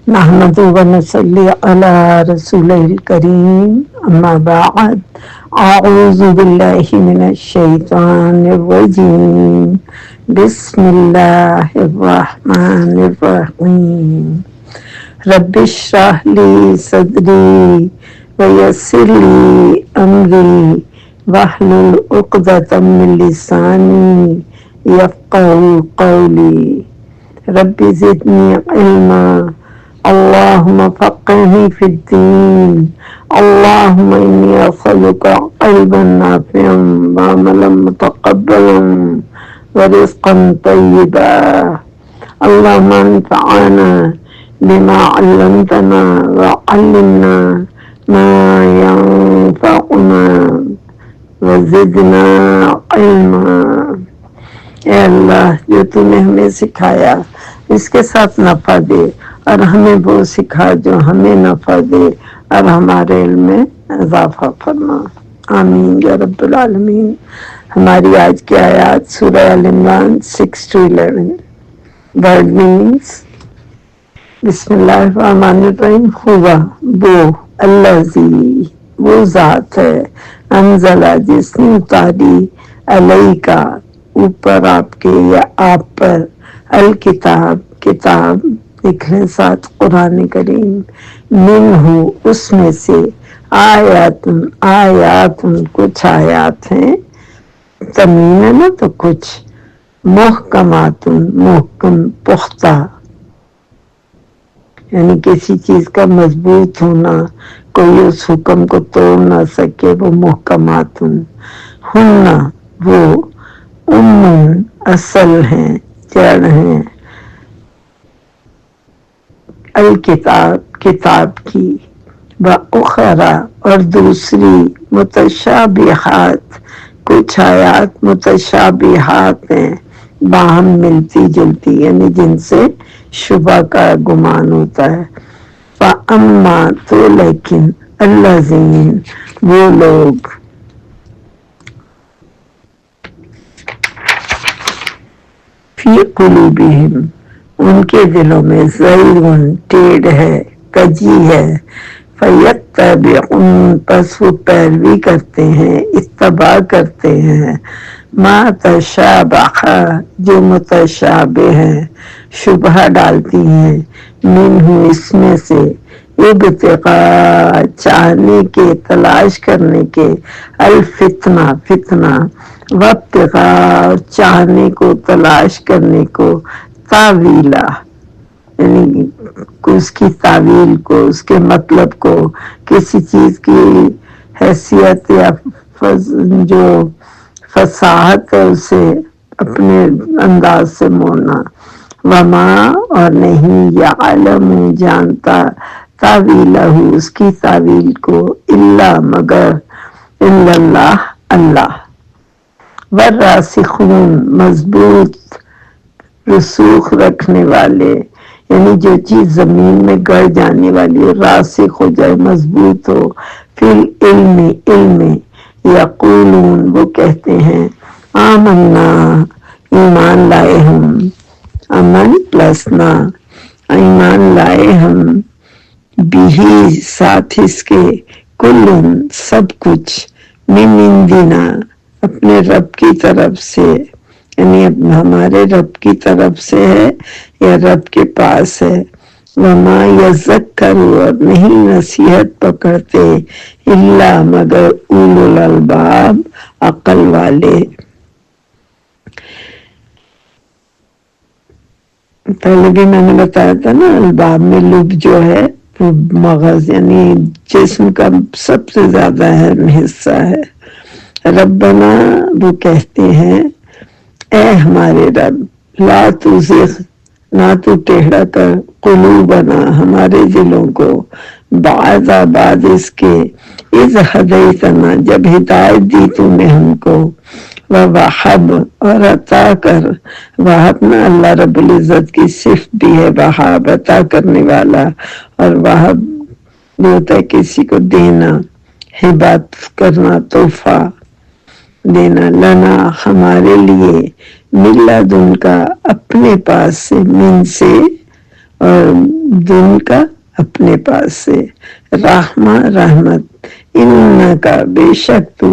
نحمد و نصلی علی رسول الکریم اما بعد اعوذ باللہ من الشیطان الرجیم بسم اللہ الرحمن الرحیم رب اشرح لی صدری ویسر لی امری واحلل عقدۃ من لسانی یفقہوا قولی رب زدنی علما اللہم فقہنی فی الدین اللہم انی اسألک قلبا نافعا وعملا متقبلا ورزقا طیبا اللہم انفعنا بما علمتنا وعلمنا ما ينفعنا وزدنا علما۔ اے اللہ، جو تو نے ہمیں سکھایا اس کے ساتھ نفع دے، اور ہمیں وہ سکھا جو ہمیں نفع دے اور ہمارے علم میں اضافہ فرما، آمین یا رب العالمین۔ ہماری آج کی آیات سورہ آل عمران 6-11۔ ورڈ میننگز: بسم اللہ الرحمن الرحیم۔ ہوا وہ، الذی وہ ذات ہے، انزلہ جس نے اتاری، علیکا اوپر آپ کے یا آپ پر، الکتاب کتاب لکھ لیں ساتھ قرآن کریم، منہ اس میں سے، آیات کچھ آیات ہیں، تمیم ہے نا تو کچھ، محکمات محکم پختہ، یعنی کسی چیز کا مضبوط ہونا، کوئی اس حکم کو توڑ نہ سکے، وہ محکمات ہن وہ، اصل ہیں، جڑ ہیں، الکتاب کتاب کی، وَأُخَرَ اور دوسری، متشابہات کچھ آیات متشابہات ہیں، باہم ملتی جلتی، یعنی جن سے شبہ کا گمان ہوتا ہے۔ فَأَمَّا تو لیکن، الَّذِينَ وہ لوگ، فی قلوبہم ان کے دلوں میں، زیغ ٹیڑھ ہے، کجی ہے، فیتبعون پس وہ پیروی کرتے ہیں، اتباع کرتے ہیں، ما تشابہ جو متشابہ ہیں، شبہ ڈالتی ہیں، منہ اس میں سے، ابتغاء چاہنے کے، تلاش کرنے کے، الفتنہ فتنہ، وابتغاء چاہنے کو، تلاش کرنے کو، تاویلا یعنی اس کی تعویل کو، اس کے مطلب کو، کسی چیز کی حیثیت یا جو فصاحت ہے اسے اپنے انداز سے موڑنا، وما اور نہیں، یعلم جانتا، تعویلہ اس کی تعویل کو، الا مگر، الا اللہ اللہ، والراسخون مضبوط رسوخ رکھنے والے، یعنی جو چیز زمین میں گڑ جانے والی ہے، راسخ ہو جائے، مضبوط ہو، فی العلم علم، یقولون وہ کہتے ہیں، آمنا ایمان لائے ہم، امن پلس نا ایمان لائے ہم، بھی ساتھ اس کے، کلن سب کچھ، من عندنا اپنے رب کی طرف سے، یعنی ہمارے رب کی طرف سے ہے یا رب کے پاس ہے، وما یذکر اور نہیں نصیحت پکڑتے، الا مگر اولو الالباب عقل والے۔ پہلے بھی میں نے بتایا تھا نا، الباب میں لب جو ہے وہ مغز یعنی جسم کا سب سے زیادہ اہم حصہ ہے۔ ربنا وہ کہتے ہیں، اے ہمارے رب، لا تزغ نہ تو ٹیڑھا کر، قلوبنا ہمارے دلوں کو، بعد اس کے، اذ ہدیتنا جب ہدایت دی تو نے ہم کو، ووہب اور عطا کر، وہبنا اللہ رب العزت کی صفت بھی ہے، وہاب عطا کرنے والا، اور وہب ہوتا ہے کسی کو دینا، ہبات کرنا، تحفہ دینا، لنا ہمارے لیے، من لدن کا اپنے پاس سے، من سے اور دن کا اپنے پاس سے، رحمہ رحمت، انکا بے شک تو،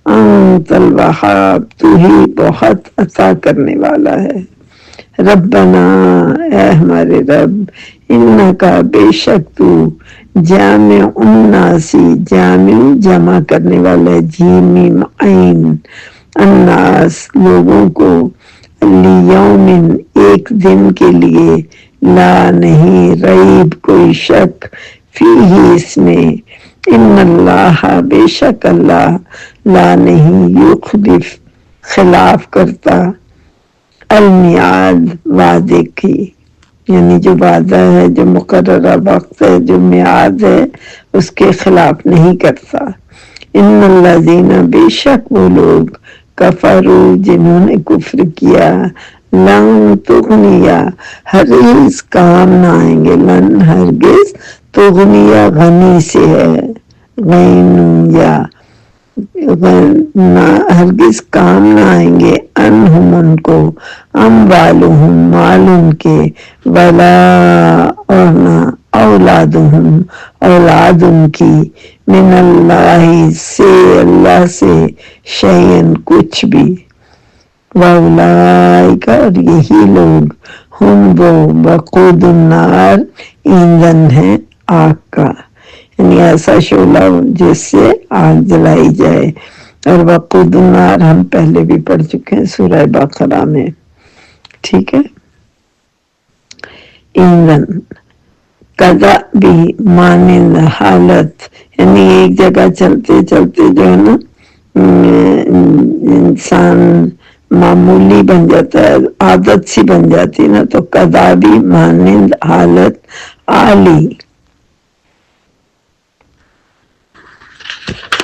انت الوہاب تو ہی بہت عطا کرنے والا ہے، ربنا اے ہمارے رب، انکا بے شک تو، جامع الناسی، جامع جمع کرنے والا، جیم میم عین، الناس لوگوں کو، لیوم ایک دن کے لیے، لا نہیں، ریب کوئی شک، فیہ اس میں، ان اللہ بے شک اللہ، لا نہیں، یخلف خلاف کرتا، المیعاد وعدے کی، یعنی جو وعدہ ہے، جو مقررہ وقت ہے، جو میعاد ہے، اس کے خلاف نہیں کرتا، ان الذین بے شک وہ لوگ، کفروا جنہوں نے کفر کیا، لن تغنیا ہرگز کام نہ آئیں گے، لن ہرگز، تغنیا غنی سے ہے، غین یا ہرگز کام نہ آئیں گے، انہم ان کو، اموالہم مال ان کے، ولا اور نہ، اولادہم اولاد ان کی، من اللہ سے اللہ سے، شیئن کچھ بھی، واولئک اور یہی لوگ، ہم وہ، وقود النار ایندھن ہے آگ کا، یعنی ایسا شعلہ جس سے آگ جلائی جائے، اور وقود النار ہم پہلے بھی پڑھ چکے ہیں سورہ بقرہ میں، ٹھیک ہے، ایندھن، قضا بھی مانند حالت، یعنی ایک جگہ چلتے چلتے جو ہے نا انسان معمولی بن جاتا ہے، عادت سی بن جاتی نا، تو قضا بھی مانند حالت، عالی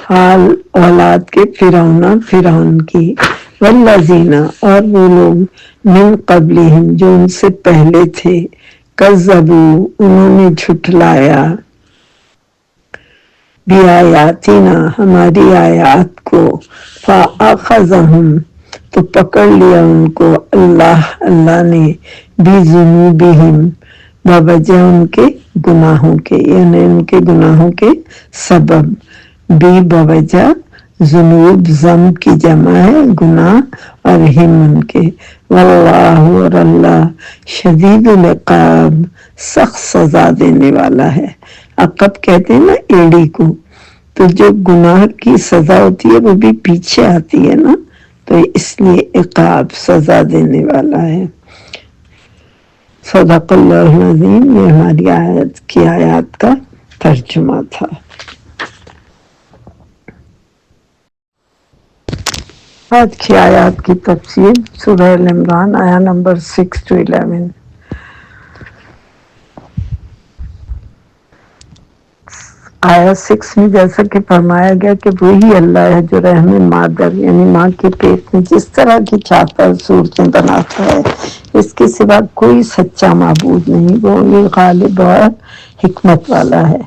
حال اولاد کے، فرعون کی، والذین اور وہ لوگ، من قبلہم جو ان سے پہلے تھے، کذبوا انہوں نے جھٹلایا، بآیاتنا ہماری آیات کو، فأخذہم تو پکڑ لیا ان کو، اللہ نے، بذنوبہم بوجہ ان کے گناہوں کے، یعنی ان کے گناہوں کے سبب، بھی بوجہ ذنوب، ذنب کی جمع ہے گناہ، اور ہم ان کے، واللہ اور اللہ، شدید العقاب سخت سزا دینے والا ہے، عقب کہتے ہیں نا ایڑی کو، تو جو گناہ کی سزا ہوتی ہے وہ بھی پیچھے آتی ہے نا، تو اس لیے عقاب سزا دینے والا ہے، صدق اللہ العظیم، یہ ہماری آیت کی آیات کا ترجمہ تھا۔ آج کی آیات کی تفسیر، سورہ ال عمران، آیا نمبر 6 to 11۔ آیا 6 میں جیسا کہ فرمایا گیا کہ وہی اللہ ہے جو رحم مادر، یعنی ماں کے پیٹ میں جس طرح کی چاہتا ہے صورتیں بناتا ہے، اس کے سوا کوئی سچا معبود نہیں، وہ یہ غالب اور حکمت والا ہے،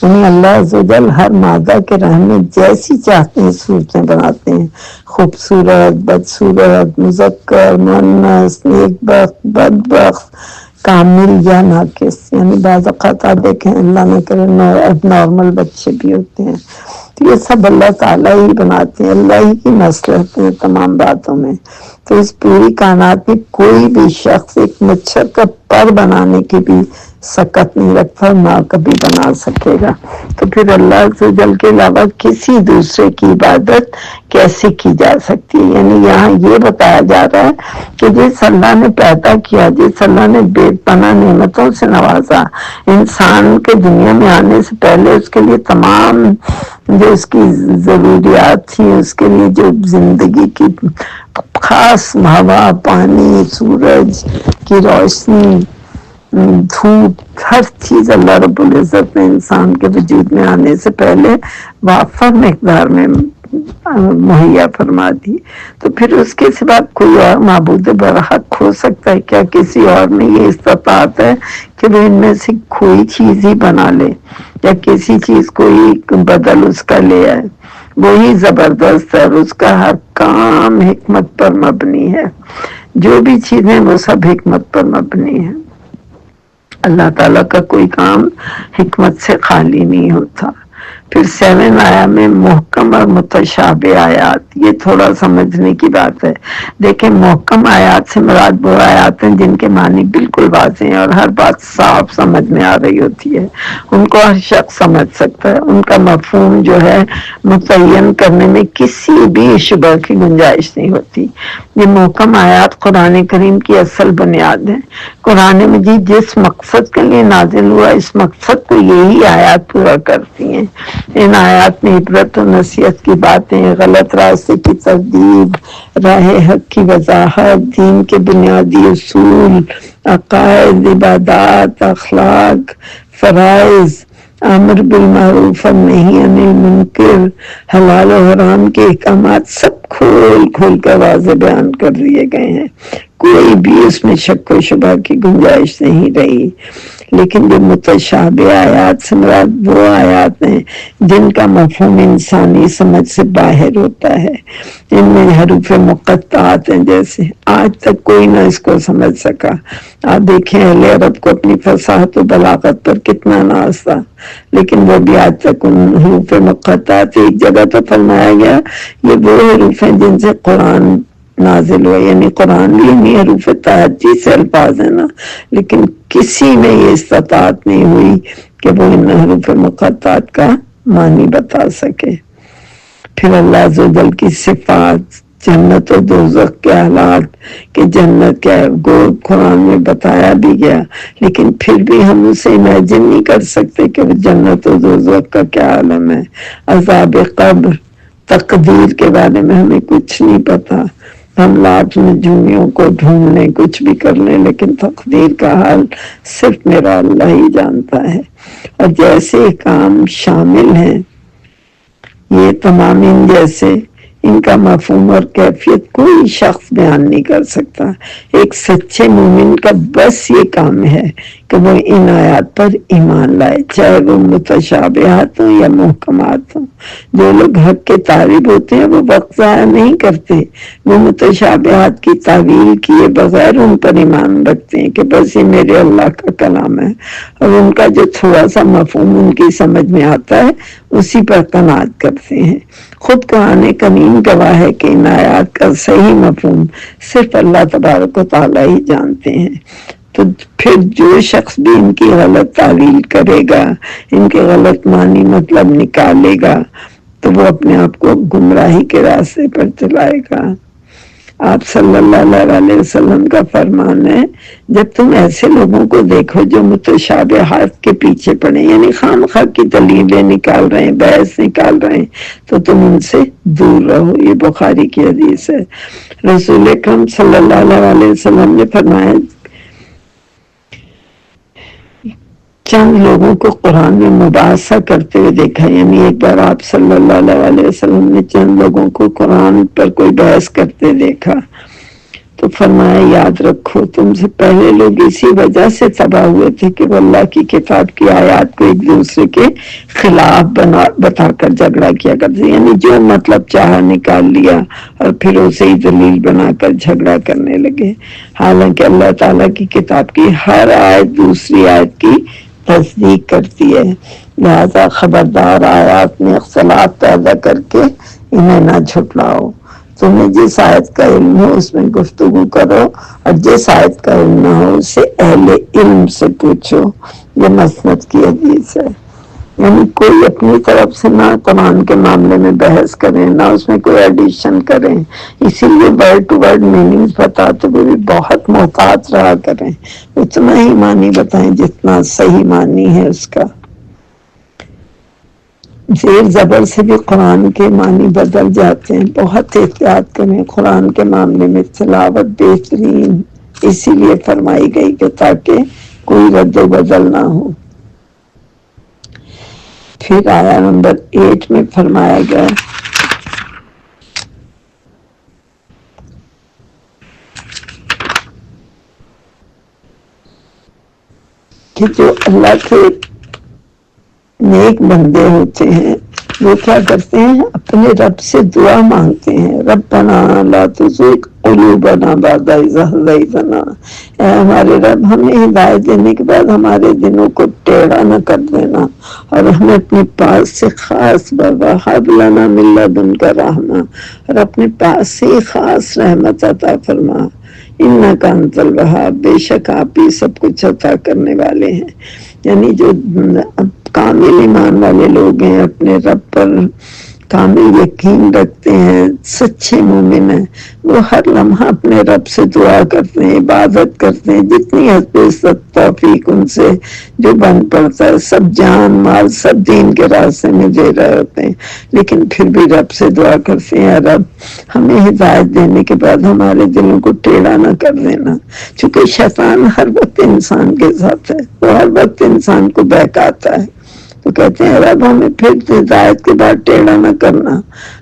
یعنی اللہ عزوجل ہر مادہ کے رحم میں جیسی چاہتے ہیں صورتیں بناتے ہیں، خوبصورت، بدصورت، مذکر، مؤنث، نیک بخت، بدبخت، کامل یا ناقص، یعنی بعض اوقات آپ دیکھیں اللہ نہ کرے اب نارمل بچے بھی ہوتے ہیں، تو یہ سب اللہ تعالیٰ ہی بناتے ہیں، اللہ ہی کی مصلحت ہے تمام باتوں میں، تو اس پوری کائنات میں کوئی بھی شخص ایک مچھر کا پر بنانے کی بھی سکت نہیں رکھتا، نہ کبھی بنا سکے گا، تو پھر اللہ عزوجل کے علاوہ کسی دوسرے کی عبادت کیسے کی جا سکتی ہے، یعنی یہاں یہ بتایا جا رہا ہے کہ جس اللہ نے پیدا کیا، جس اللہ نے بے پناہ نعمتوں سے نوازا، انسان کے دنیا میں آنے سے پہلے اس کے لیے تمام جو اس کی ضروریات تھی، اس کے لیے جو زندگی کی خاص ہوا، پانی، سورج کی روشنی، دھوپ، ہر چیز اللہ رب العزت نے انسان کے وجود میں آنے سے پہلے وافر مقدار میں مہیا فرما دی، تو پھر اس کے سوا کوئی اور معبود برحق ہو سکتا ہے کیا؟ کسی اور میں یہ استطاعت ہے کہ وہ ان میں سے کوئی چیز ہی بنا لے یا کسی چیز کو ہی بدل اس کا لے آئے؟ وہی زبردست ہے، اور اس کا ہر کام حکمت پر مبنی ہے، جو بھی چیزیں وہ سب حکمت پر مبنی ہے۔ اللہ تعالیٰ کا کوئی کام حکمت سے خالی نہیں ہوتا۔ پھر 7 آیا میں محکم اور متشابہ آیات، یہ تھوڑا سمجھنے کی بات ہے۔ دیکھیں محکم آیات سے مراد وہ آیات ہیں جن کے معنی بالکل واضح ہیں اور ہر بات صاف سمجھ میں آ رہی ہوتی ہے، ان کو ہر شخص سمجھ سکتا ہے، ان کا مفہوم جو ہے متعین کرنے میں کسی بھی شبہ کی گنجائش نہیں ہوتی۔ یہ محکم آیات قرآن کریم کی اصل بنیاد ہے۔ قرآن مجید جس مقصد کے لیے نازل ہوا، اس مقصد کو یہی آیات پورا کرتی ہیں۔ ان آیات میں عبرت و نصیحت کی باتیں، غلط راستے کی تردید، راہ حق کی وضاحت، دین کے بنیادی اصول، عقائد، عبادات، اخلاق، فرائض، امر بالمعروف اور نہی عن المنکر، حلال و حرام کے احکامات سب کھول کھول کر واضح بیان کر دیے گئے ہیں۔ کوئی بھی اس میں شک و شبہ کی گنجائش نہیں رہی۔ لیکن جو متشابہ آیات سے مراد وہ آیات ہیں جن کا مفہوم انسانی سمجھ سے باہر ہوتا ہے۔ ان میں حروف مقطعات ہیں، جیسے آج تک کوئی نہ اس کو سمجھ سکا۔ آپ دیکھیں اہل عرب کو اپنی فصاحت و بلاغت پر کتنا ناز تھا، لیکن وہ بھی آج تک ان حروف مقطعات، ایک جگہ تو فرمایا گیا یہ وہ حروف ہیں جن سے قرآن نازل ہوا، یعنی قرآن بھی انہی حروف تہجی سے الفاظ ہیں نا، لیکن کسی میں یہ استطاعت نہیں ہوئی کہ وہ ان حروف مقطعات کا معنی بتا سکے۔ پھر اللہ عز و جل کی صفات، جنت و دوزخ کے حالات کہ جنت کیا ہے وہ قرآن میں بتایا بھی گیا، لیکن پھر بھی ہم اسے امیجن نہیں کر سکتے کہ وہ جنت و دوزخ کا کیا عالم ہے۔ عذاب قبر، تقدیر کے بارے میں ہمیں کچھ نہیں پتا، ہم لاکھ نجومیوں کو ڈھونڈ لیں، کچھ بھی کر لیں، لیکن تقدیر کا حال صرف میرا اللہ ہی جانتا ہے۔ اور جیسے کام شامل ہیں یہ تمام، ان جیسے ان کا مفہوم اور کیفیت کوئی شخص بیان نہیں کر سکتا۔ ایک سچے مومن کا بس یہ کام ہے کہ وہ ان آیات پر ایمان لائے، چاہے وہ متشابہات ہوں یا محکمات ہوں۔ جو لوگ حق کے طالب ہوتے ہیں وہ وقت ضائع نہیں کرتے، وہ متشابہات کی تعویل کیے بغیر ان پر ایمان رکھتے ہیں کہ بس یہ میرے اللہ کا کلام ہے، اور ان کا جو تھوڑا سا مفہوم ان کی سمجھ میں آتا ہے اسی پر قناعت کرتے ہیں۔ خود قرآن کریم گواہ ہے کہ ان آیات کا صحیح مفہوم صرف اللہ تبارک و تعالی ہی جانتے ہیں۔ تو پھر جو شخص بھی ان کی غلط تعویل کرے گا، ان کے غلط معنی مطلب نکالے گا، تو وہ اپنے آپ کو گمراہی کے راستے پر چلائے گا۔ آپ صلی اللہ علیہ وسلم کا فرمان ہے، جب تم ایسے لوگوں کو دیکھو جو متشابہات کے پیچھے پڑے، یعنی خام خواہ کی دلیلیں نکال رہے ہیں، بحث نکال رہے ہیں، تو تم ان سے دور رہو۔ یہ بخاری کی حدیث ہے۔ رسول اکرم صلی اللہ علیہ وسلم نے فرمایا، چند لوگوں کو قرآن میں مباحثہ کرتے ہوئے دیکھا، یعنی ایک بار آپ صلی اللہ علیہ وسلم نے چند لوگوں کو قرآن پر کوئی بحث کرتے دیکھا تو فرمایا یاد رکھو تم سے پہلے لوگ اسی وجہ سے تباہ ہوئے تھے کہ وہ اللہ کی کتاب کی آیات کو ایک دوسرے کے خلاف بتا کر جھگڑا کیا کرتے، یعنی جو مطلب چاہا نکال لیا اور پھر اسے ہی دلیل بنا کر جھگڑا کرنے لگے۔ حالانکہ اللہ تعالیٰ کی کتاب کی ہر آیت دوسری آیت کی تصدیق کرتی ہے، لہذا خبردار آیات میں اختلاف پیدا کر کے انہیں نہ جھٹلاؤ۔ تمہیں جس آیت کا علم ہو اس میں گفتگو کرو، اور جس آیت کا علم نہ ہو اسے اہل علم سے پوچھو۔ یہ مسند کی حدیث ہے۔ یعنی کوئی اپنی طرف سے نہ قرآن کے معاملے میں بحث کریں، نہ اس میں کوئی ایڈیشن کریں، اسی لیے ورڈ ٹو ورڈ میننگ بتاتے ہوئے بھی بہت محتاط رہا کریں، اتنا ہی معنی بتائیں جتنا صحیح معنی ہے اس کا۔ زیر زبر سے بھی قرآن کے معنی بدل جاتے ہیں، بہت احتیاط کریں قرآن کے معاملے میں۔ تلاوت بہترین اسی لیے فرمائی گئی کہ تاکہ کوئی رد و بدل نہ ہو۔ پھر آیا نمبر 8 میں فرمایا گیا کہ جو اللہ کے نیک بندے ہوتے ہیں وہ کیا کرتے ہیں؟ اپنے رب سے دعا مانگتے ہیں، ربنا لا تزغ قلوبنا بعد اذ ہدیتنا، اے ہمارے رب ہمیں ہدایت دینے کے بعد ہمارے دلوں کو ٹیڑھا نہ کر دینا، اور ہمیں اپنے پاس سے خاص وہب لنا من لدنک رحمہ، اور اپنے پاس سے خاص رحمت عطا فرما، انک انت الوہاب، بے شک آپ ہی سب کچھ عطا کرنے والے ہیں۔ یعنی جو کامل ایمان والے لوگ ہیں، اپنے رب پر کامل یقین رکھتے ہیں، سچے مومن ہیں، وہ ہر لمحہ اپنے رب سے دعا کرتے ہیں، عبادت کرتے ہیں، جتنی حد توفیق ان سے جو بن پڑتا ہے، سب جان مال سب دین کے راستے میں دے رہے ہوتے ہیں، لیکن پھر بھی رب سے دعا کرتے ہیں، رب ہمیں ہدایت دینے کے بعد ہمارے دلوں کو ٹیڑھا نہ کر دینا، چونکہ شیطان ہر وقت انسان کے ساتھ ہے، وہ ہر وقت انسان کو بہکاتا ہے، تو کہتے ہیں رب ہمیں پھر ہدایت کے بعد ٹیڑھا نہ کرنا،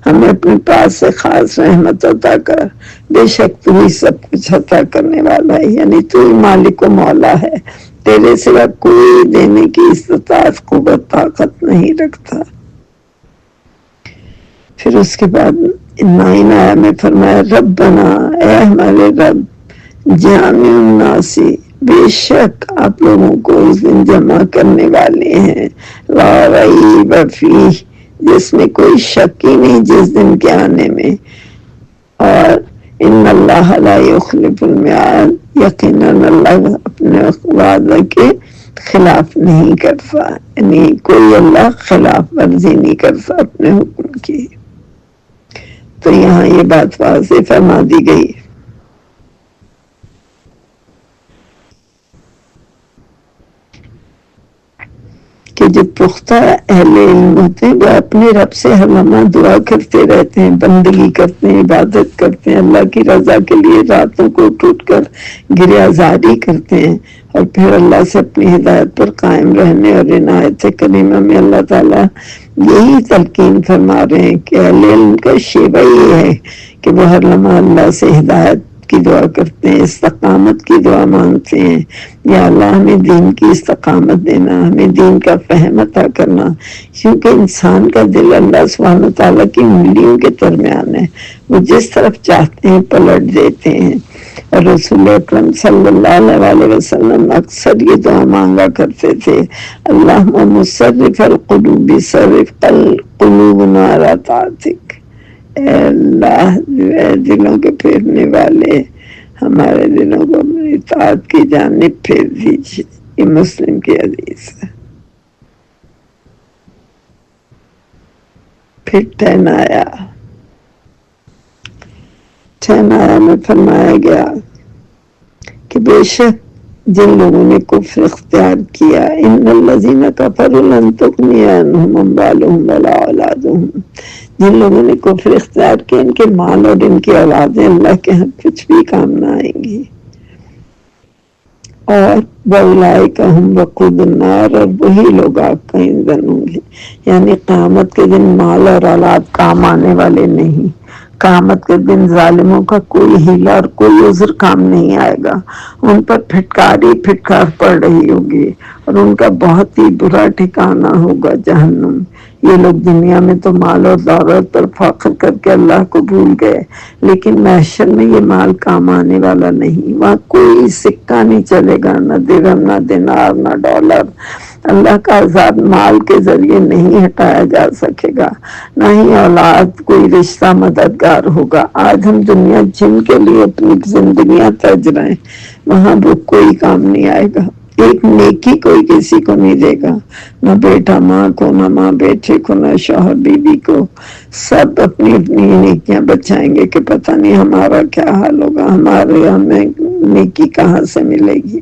ہمیں اپنے پاس سے خاص رحمت عطا کر، بے شک تو ہی سب کچھ عطا کرنے والا ہے، یعنی تو ہی مالک و مولا ہے، تیرے سوا کوئی دینے کی استطاعت قوت طاقت نہیں رکھتا۔ پھر اس کے بعد 9 آیا میں فرمایا ربنا، اے ہمارے رب، جامع الناس، بے شک آپ لوگوں کو اس دن جمع کرنے والے ہیں، لا ریب فیہ، جس میں کوئی شک ہی نہیں جس دن کے آنے میں، اور ان اللہ لا یخلف المیعاد، یقیناً اللہ اپنے وعدہ کے خلاف نہیں کرتا، یعنی کوئی اللہ خلاف ورزی نہیں کرتا اپنے حکم کی۔ تو یہاں یہ بات واضح فرما دی گئی کہ جو پختہ اہل علم ہوتے ہیں وہ اپنے رب سے ہر لمحہ دعا کرتے رہتے ہیں، بندگی کرتے ہیں، عبادت کرتے ہیں، اللہ کی رضا کے لیے راتوں کو اٹھ کر گریازاری کرتے ہیں، اور پھر اللہ سے اپنی ہدایت پر قائم رہنے اور عنایت کریمہ میں اللہ تعالیٰ یہی تلقین فرما رہے ہیں کہ اہل علم کا شیوہ یہ ہے کہ وہ ہر لمحہ اللہ سے ہدایت کی دعا کرتے ہیں، استقامت کی دعا مانگتے ہیں، یا اللہ ہمیں دین کی استقامت دینا، ہمیں دین کا فہم عطا کرنا، کیونکہ انسان کا دل اللہ سبحانہ تعالیٰ کی انگلیوں کے درمیان ہے، وہ جس طرف چاہتے ہیں پلٹ دیتے ہیں، اور رسول اکرم صلی اللہ علیہ وسلم اکثر یہ دعا مانگا کرتے تھے، اللہم مصرف القلوب صرف قلوبنا علی طاعتک، اے اللہ دلوں کے پھیرنے والے، ہمارے دلوں کو اپنی اطاعت کی جانب پھیر دیجیے، یہ مسلم کی حدیث ہے۔ پھر 10 آیا میں فرمایا گیا کہ بے شک جن لوگوں نے کفر اختیار کیا، ان الذین کفروا لن تغنی عنہم اموالہم ولا اولادہم، جن لوگوں نے کفر اختیار کیا ان کے مال اور ان کی اولادیں اللہ کے ہاں کچھ بھی کام نہ آئیں گی، اور وَأُولَئِکَ هُمْ وَقُودُ النَّارِ، اور وہی لوگ آگ کا ایندھن ہوں گے، یعنی قیامت کے دن مال اور اولاد کام آنے والے نہیں، قیامت کے دن ظالموں کا کوئی حیلہ اور کوئی عذر کام نہیں آئے گا، ان پر پھٹکار ہی پھٹکار پڑ رہی ہوگی، اور ان کا بہت ہی برا ٹھکانہ ہوگا جہنم۔ یہ لوگ دنیا میں تو مال اور دولت پر فخر کر کے اللہ کو بھول گئے، لیکن محشر میں یہ مال کام آنے والا نہیں، وہاں کوئی سکہ نہیں چلے گا، نہ درہم نہ دینار نہ ڈالر، اللہ کا عذاب مال کے ذریعے نہیں ہٹایا جا سکے گا، نہ ہی اولاد کوئی رشتہ مددگار ہوگا۔ آج ہم دنیا جن کے لیے اپنی زندگیاں تج رہے ہیں، وہاں وہ کوئی کام نہیں آئے گا، ایک نیکی کوئی کسی کو نہیں دے گا، نہ بیٹا ماں کو، نہ ماں بیٹے کو، نہ شوہر بیوی کو، سب اپنی اپنی نیکیاں بچائیں گے کہ پتہ نہیں ہمارا کیا حال ہوگا، ہمیں نیکی کہاں سے ملے گی۔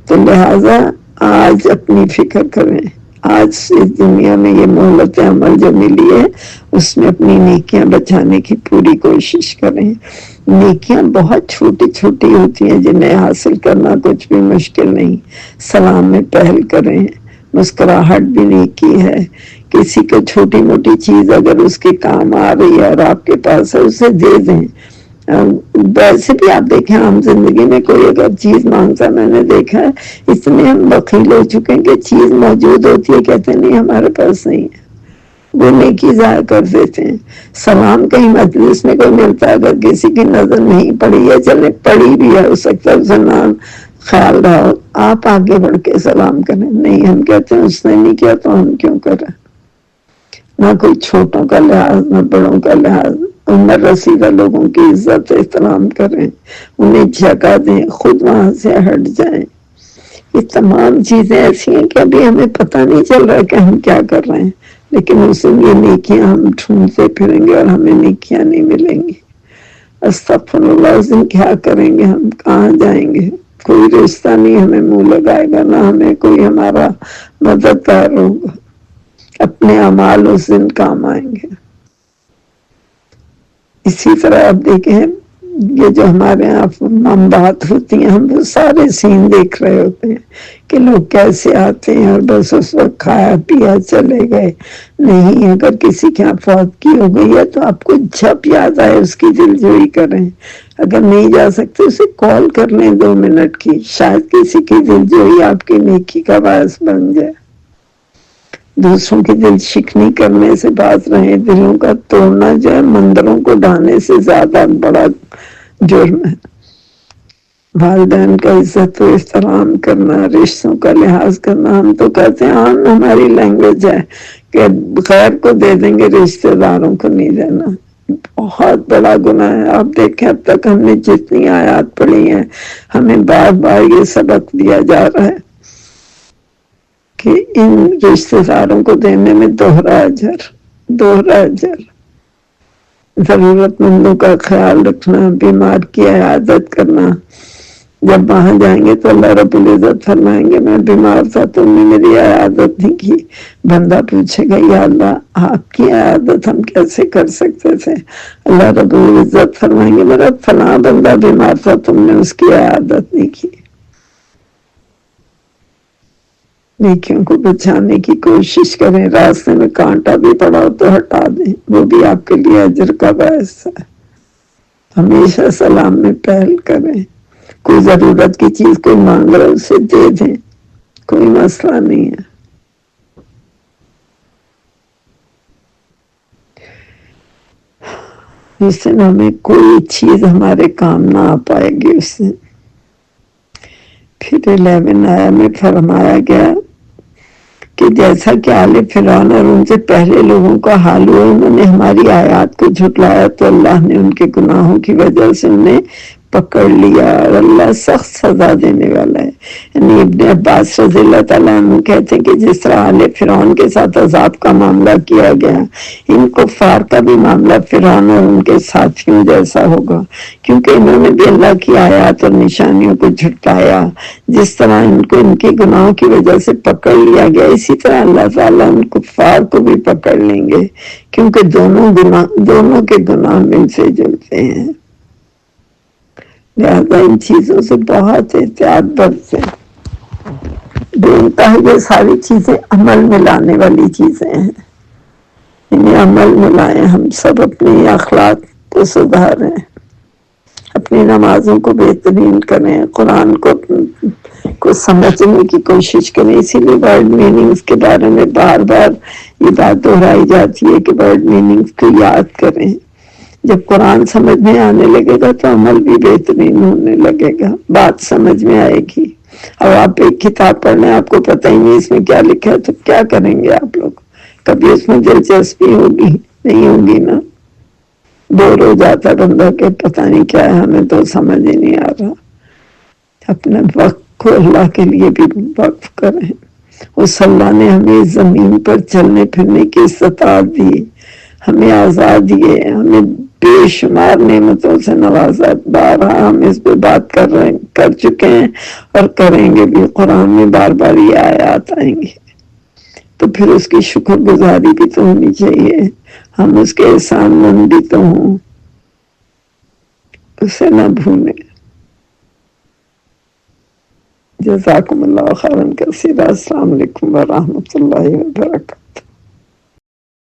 تو لہذا آج اپنی فکر کریں، آج اس دنیا میں یہ مہلت عمل جو ملی ہے اس میں اپنی نیکیاں بچانے کی پوری کوشش کریں۔ نیکیاں بہت چھوٹی چھوٹی ہوتی ہیں جنہیں حاصل کرنا کچھ بھی مشکل نہیں، سلام میں پہل کریں، مسکراہٹ بھی نیکی ہے، کسی کو چھوٹی موٹی چیز اگر اس کے کام آ رہی ہے اور آپ کے پاس ہے اسے دے دیں۔ ویسے بھی آپ دیکھیں عام زندگی میں کوئی اگر چیز مانگتا، میں نے دیکھا ہے اتنے ہم بخیل ہو چکے ہیں کہ چیز موجود ہوتی ہے کہتے نہیں ہمارے پاس نہیں ہے، وہ نیکی ضائع کر دیتے ہیں۔ سلام کہیں مجلس میں کوئی ملتا ہے، اگر کسی کی نظر نہیں پڑی ہے، چلے پڑی بھی ہے، ہو سکتا ہے اسے نام خیال رہا ہو، آپ آگے بڑھ کے سلام کریں۔ نہیں، ہم کہتے ہیں اس نے نہیں کیا تو ہم کیوں کریں؟ نہ کوئی چھوٹوں کا لحاظ نہ بڑوں کا لحاظ، عمر رسیدہ لوگوں کی عزت احترام کریں، انہیں جگہ دیں، خود وہاں سے ہٹ جائیں۔ یہ تمام چیزیں ایسی ہیں کہ ابھی ہمیں پتہ نہیں چل رہا کہ ہم کیا کر رہے ہیں، لیکن اس دن یہ نیکیاں ہم ڈھونڈتے پھریں گے اور ہمیں نیکیاں نہیں ملیں گی۔ استغفر اللہ، اس دن کیا کریں گے؟ ہم کہاں جائیں گے؟ کوئی رشتہ نہیں ہمیں منہ لگائے گا، نہ ہمیں کوئی ہمارا مددگار ہوگا۔ اپنے اعمال اس دن کام آئیں گے۔ اسی طرح آپ دیکھیں، یہ جو ہمارے یہاں بات ہوتی ہیں، ہم وہ سارے سین دیکھ رہے ہوتے ہیں کہ لوگ کیسے آتے ہیں اور بس اس وقت کھایا پیا چلے گئے۔ نہیں، اگر کسی کے یہاں فوت کی ہو گئی ہے تو آپ کو جب یاد آئے اس کی دلجوئی کریں۔ اگر نہیں جا سکتے اسے کال کر لیں 2 منٹ کی، شاید کسی کی دلجوئی آپ کی نیکی کا باعث بن جائے۔ دوسروں کی دل شکنی کرنے سے باز رہیں، دلوں کا توڑنا جو ہے مندروں کو ڈھانے سے زیادہ بڑا جرم ہے۔ والدین کا عزت و احترام کرنا، رشتوں کا لحاظ کرنا، ہم تو کہتے ہیں عام ہماری لینگویج ہے کہ غیر کو دے دیں گے، رشتہ داروں کو نہیں دینا۔ بہت بڑا گناہ ہے۔ آپ دیکھیں اب تک ہم نے جتنی آیات پڑھی ہیں، ہمیں بار بار یہ سبق دیا جا رہا ہے کہ ان رشتہ داروں کو دینے میں دوہرا اجر۔ ضرورت مندوں کا خیال رکھنا، بیمار کی عیادت کرنا۔ جب وہاں جائیں گے تو اللہ رب العزت فرمائیں گے میں بیمار تھا، تم نے میری عیادت نہیں کی۔ بندہ پوچھے گا یا اللہ آپ کی عیادت ہم کیسے کر سکتے تھے؟ اللہ رب العزت فرمائیں گے میرا فلاں بندہ بیمار تھا، تم نے اس کی عیادت نہیں کی۔ نیکیوں کو بچانے کی کوشش کریں، راستے میں کانٹا بھی پڑا ہو تو ہٹا دیں، وہ بھی آپ کے لیے اجر کا باعث ہے۔ ہمیشہ سلام میں پہل کریں، کوئی ضرورت کی چیز کوئی مانگ رہا اسے دے دیں، کوئی مسئلہ نہیں ہے۔ اس دن ہمیں کوئی چیز ہمارے کام نہ آ پائے گی۔ اس دن پھر 11 آیا میں فرمایا گیا کہ جیسا کہ آل فرعون اور ان سے پہلے لوگوں کا حال ہوا، انہوں نے ہماری آیات کو جھٹلایا تو اللہ نے ان کے گناہوں کی وجہ سے انہیں پکڑ لیا، اور اللہ سخت سزا دینے والا ہے۔ یعنی ابن عباس رضی اللہ تعالیٰ عنہ کہتے ہیں کہ جس طرح آل فرعون کے ساتھ عذاب کا معاملہ کیا گیا، ان کفار کا بھی معاملہ فرعون اور ان کے ساتھیوں جیسا ہوگا، کیونکہ انہوں نے بھی اللہ کی آیات اور نشانیوں کو جھٹلایا۔ جس طرح ان کو ان کے گناہوں کی وجہ سے پکڑ لیا گیا، اسی طرح اللہ تعالیٰ ان کفار کو بھی پکڑ لیں گے، کیونکہ دونوں کے گناہ مل سے جلتے ہیں۔ لہذا ان چیزوں سے بہت احتیاط برتیں۔ بے انتہا یہ ساری چیزیں عمل میں لانے والی چیزیں ہیں، انہیں عمل میں لائیں۔ ہم سب اپنی اخلاق کو سدھاریں، اپنی نمازوں کو بہترین کریں، قرآن کو سمجھنے کی کوشش کریں۔ اسی لیے ورڈ میننگز کے بارے میں بار بار یہ بات دہرائی جاتی ہے کہ ورڈ میننگز کو یاد کریں۔ جب قرآن سمجھ میں آنے لگے گا تو عمل بھی بہترین ہونے لگے گا، بات سمجھ میں آئے گی۔ اب آپ ایک کتاب پڑھ لیں، آپ کو پتہ ہی نہیں اس میں کیا لکھا ہے تو کیا کریں گے آپ لوگ؟ کبھی اس میں دلچسپی ہوگی نہیں ہوگی نا، بور ہو جاتا بندہ کہ پتہ نہیں کیا ہے، ہمیں تو سمجھ ہی نہیں آ رہا۔ اپنے وقت کو اللہ کے لیے بھی وقف کریں۔ اس اللہ نے ہمیں زمین پر چلنے پھرنے کی استطاعت دی، ہمیں آزادی ہے، ہمیں بے شمار نعمتوں سے نوازا۔ بارہا ہم اس پہ بات کر چکے ہیں اور کریں گے بھی، قرآن میں بار بار یہ آیات آئیں گے، تو پھر اس کی شکر گزاری بھی تو ہونی چاہیے، ہم اس کے احسان مند بھی تو ہوں، اسے نہ بھولیں۔ جزاکم اللہ خیرا کثیرا۔ السلام علیکم ورحمۃ اللہ وبرکاتہ۔